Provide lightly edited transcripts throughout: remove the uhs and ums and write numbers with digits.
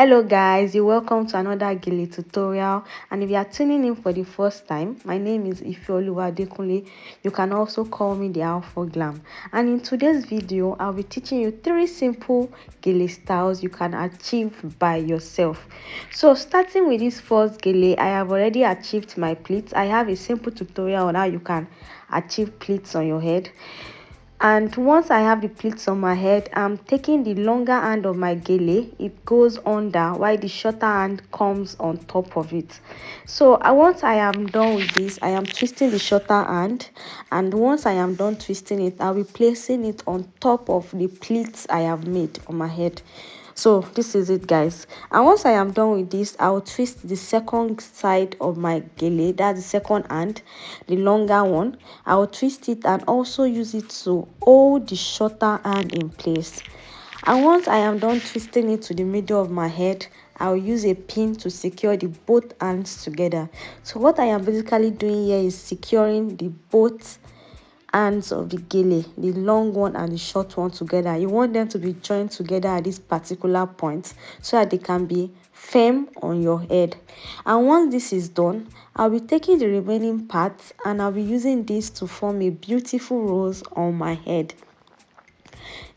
Hello guys, you're welcome to another GELE tutorial, and if you are tuning in for the first time, my name is Ifeoluwa Adekunle. You can also call me the Alpha Glam, and in today's video I'll be teaching you 3 simple GELE styles you can achieve by yourself. So starting with this first GELE, I have already achieved my pleats. I have a simple tutorial on how you can achieve pleats on your head. And once I have the pleats on my head, I'm taking the longer hand of my GELE. It goes under while the shorter hand comes on top of it. So once I am done with this, I am twisting the shorter hand, and once I am done twisting it, I'll be placing it on top of the pleats I have made on my head. So this is it, guys, and once I am done with this, I'll twist the second side of my GELE, that's the second hand, the longer one. I'll twist it and also use it to hold the shorter hand in place. And once I am done twisting it to the middle of my head, I'll use a pin to secure the both hands together. So what I am basically doing here is securing the both ends of the GELE, the long one and the short one, together. You want them to be joined together at this particular point so that they can be firm on your head. And once this is done, I'll be taking the remaining parts and I'll be using this to form a beautiful rose on my head.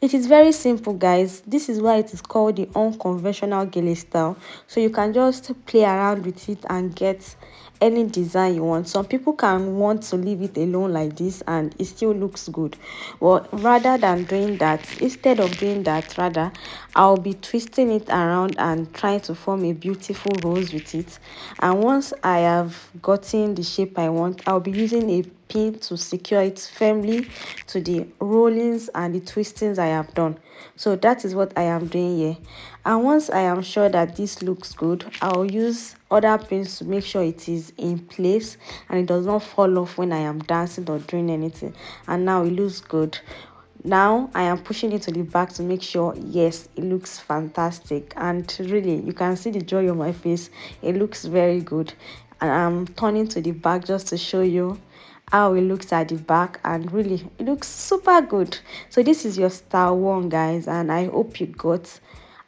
It is very simple, guys. This is why it is called the unconventional GELE style. So you can just play around with it and get any design you want. Some people can want to leave it alone like this and it still looks good. Well, rather than doing that, instead of doing that, rather I'll be twisting it around and trying to form a beautiful rose with it. And once I have gotten the shape I want, I'll be using a pin to secure it firmly to the rollings and the twistings I have done. So that is what I am doing here. And once I am sure that this looks good, I'll use other pins to make sure it is in place and it does not fall off when I am dancing or doing anything. And now it looks good. Now I am pushing it to the back to make sure, yes, it looks fantastic. And really, you can see the joy on my face. It looks very good. And I'm turning to the back just to show you how it looks at the back, and really it looks super good. So this is your style 1, guys, and I hope you got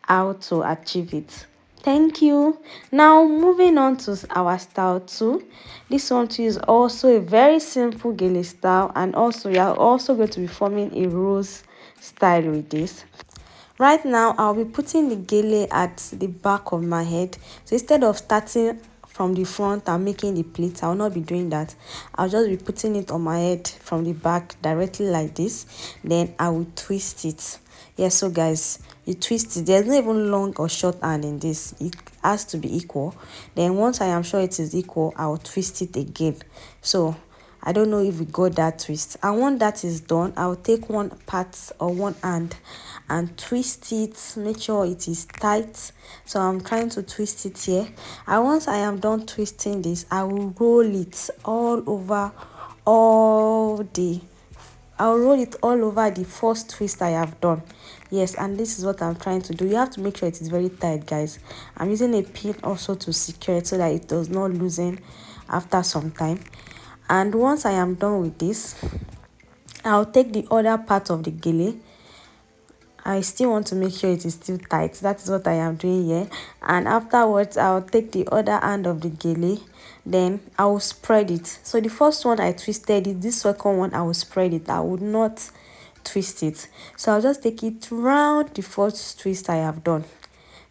how to achieve it. Thank you. Now moving on to our style 2. This one too is also a very simple GELE style, and also we are also going to be forming a rose style with this. Right now I'll be putting the GELE at the back of my head. So instead of starting from the front and making the pleats, I will not be doing that. I'll just be putting it on my head from the back directly like this. Then I will twist it. Yes, so guys, you twist it. There's not even long or short hand in this. It has to be equal. Then once I am sure it is equal, I will twist it again. So I don't know if we got that twist. And once that is done, I'll take one part or one hand and twist it, make sure it is tight. So I'm trying to twist it here, and once I am done twisting this, I will roll it all over I'll roll it all over the first twist I have done. Yes, and this is what I'm trying to do. You have to make sure it is very tight, guys. I'm using a pin also to secure it so that it does not loosen after some time. And once I am done with this, I'll take the other part of the GELE. I still want to make sure it is still tight. That is what I am doing here. And afterwards, I'll take the other hand of the GELE. Then I will spread it. So the first one I twisted it. This second one I will spread it. I would not twist it. So I'll just take it round the first twist I have done.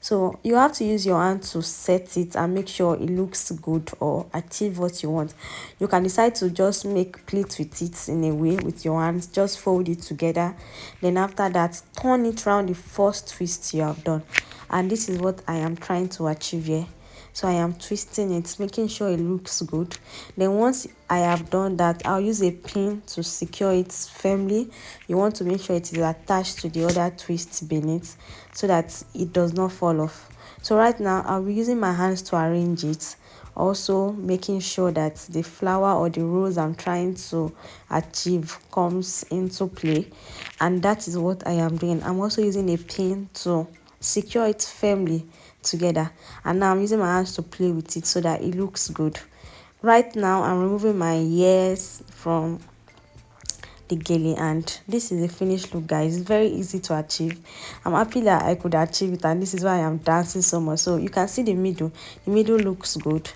So you have to use your hand to set it and make sure it looks good or achieve what you want. You can decide to just make pleats with it in a way with your hands, just fold it together. Then after that, turn it around the first twist you have done. And this is what I am trying to achieve here. So I am twisting it, making sure it looks good. Then once I have done that, I'll use a pin to secure it firmly. You want to make sure it is attached to the other twist beneath so that it does not fall off. So right now I'll be using my hands to arrange it, also making sure that the flower or the rose I'm trying to achieve comes into play. And that is what I am doing. I'm also using a pin to secure it firmly together, and now I'm using my hands to play with it so that it looks good. Right now I'm removing my ears from the gele, and this is the finished look, guys. It's very easy to achieve. I'm happy that I could achieve it, and this is why I'm dancing so much. So you can see the middle looks good.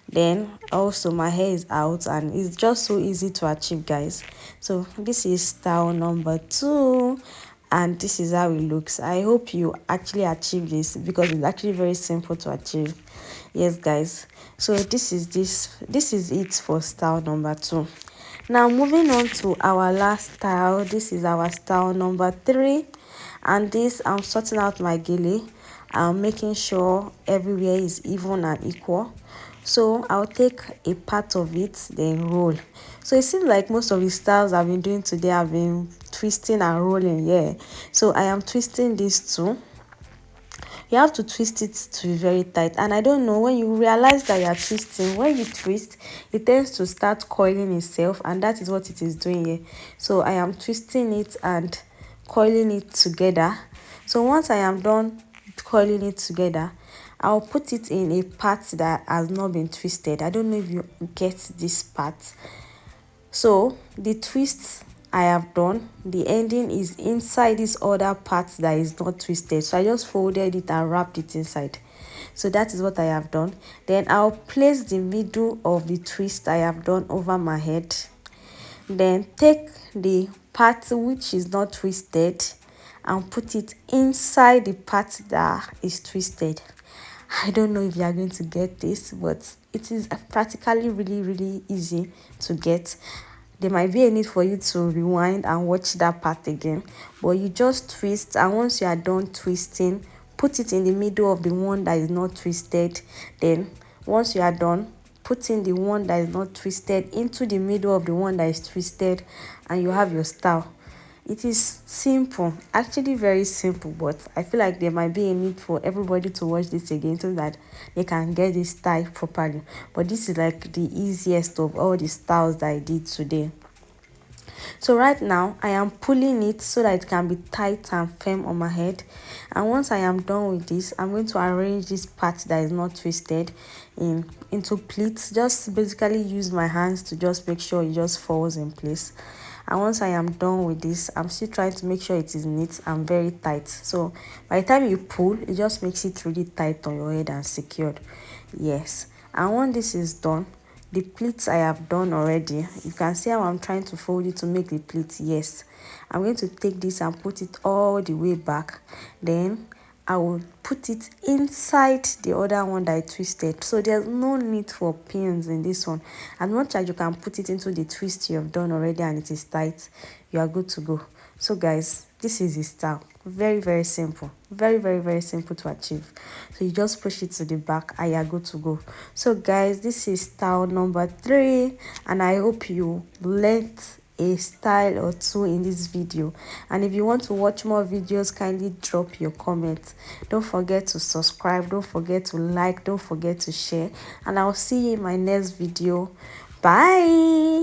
Then also my hair is out, and it's just so easy to achieve, guys. So this is style number 2, and this is how it looks. I hope you actually achieve this, because it's actually very simple to achieve. Yes, guys. So this is it for style number 2. Now moving on to our last style. This is our style number 3, and this, I'm sorting out my gele. I'm making sure everywhere is even and equal. So I'll take a part of it, then roll. So it seems like most of the styles I've been doing today have been twisting and rolling. Yeah, so I am twisting this too. You have to twist it to be very tight, and I don't know, when you realize that you are twisting, when you twist, it tends to start coiling itself, and that is what it is doing here. So I am twisting it and coiling it together. So once I am done coiling it together, I'll put it in a part that has not been twisted. I don't know if you get this part. So the twist I have done, the ending is inside this other part that is not twisted. So I just folded it and wrapped it inside. So that is what I have done. Then I'll place the middle of the twist I have done over my head. Then take the part which is not twisted and put it inside the part that is twisted. I don't know if you are going to get this, but it is practically really easy to get. There might be a need for you to rewind and watch that part again, but you just twist, and once you are done twisting, put it in the middle of the one that is not twisted. Then once you are done, put in the one that is not twisted into the middle of the one that is twisted, and you have your style. It is simple, actually very simple, but I feel like there might be a need for everybody to watch this again so that they can get this style properly. But this is like the easiest of all the styles that I did today. So right now I am pulling it so that it can be tight and firm on my head. And once I am done with this, I'm going to arrange this part that is not twisted into pleats. Just basically use my hands to just make sure it just falls in place. And once I am done with this, I'm still trying to make sure it is neat and very tight. So by the time you pull, it just makes it really tight on your head and secured. Yes. And when this is done, the pleats I have done already, you can see how I'm trying to fold it to make the pleats. Yes, I'm going to take this and put it all the way back. Then I will put it inside the other one that I twisted. So there's no need for pins in this one. As much as you can put it into the twist you have done already and it is tight, you are good to go. So guys, this is the style. Very simple. Very simple to achieve. So you just push it to the back and you are good to go. So guys, this is style number 3, and I hope you learned a style or two in this video. And if you want to watch more videos, kindly drop your comments. Don't forget to subscribe, don't forget to like, don't forget to share, and I'll see you in my next video. Bye.